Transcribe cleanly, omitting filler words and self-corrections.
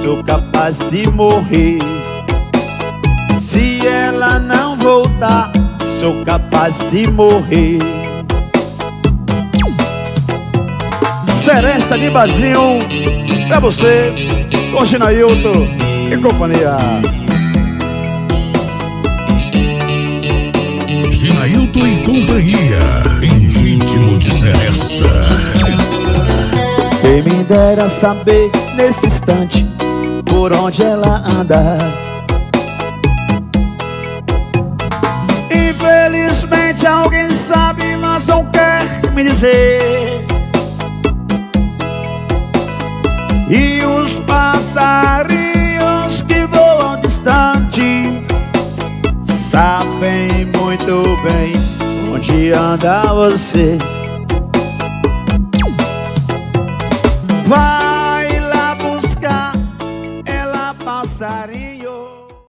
sou capaz de morrer. Se ela não voltar, sou capaz de morrer. Seresta de Bazinho pra você, com Ginailton e companhia. Ginailton e companhia, em ritmo de seresta. Quem me dera saber nesse instante por onde ela anda. Infelizmente alguém sabe, mas não quer me dizer. E os passarinhos que voam distante sabem muito bem onde anda você. Vai lá buscar ela, passarinho.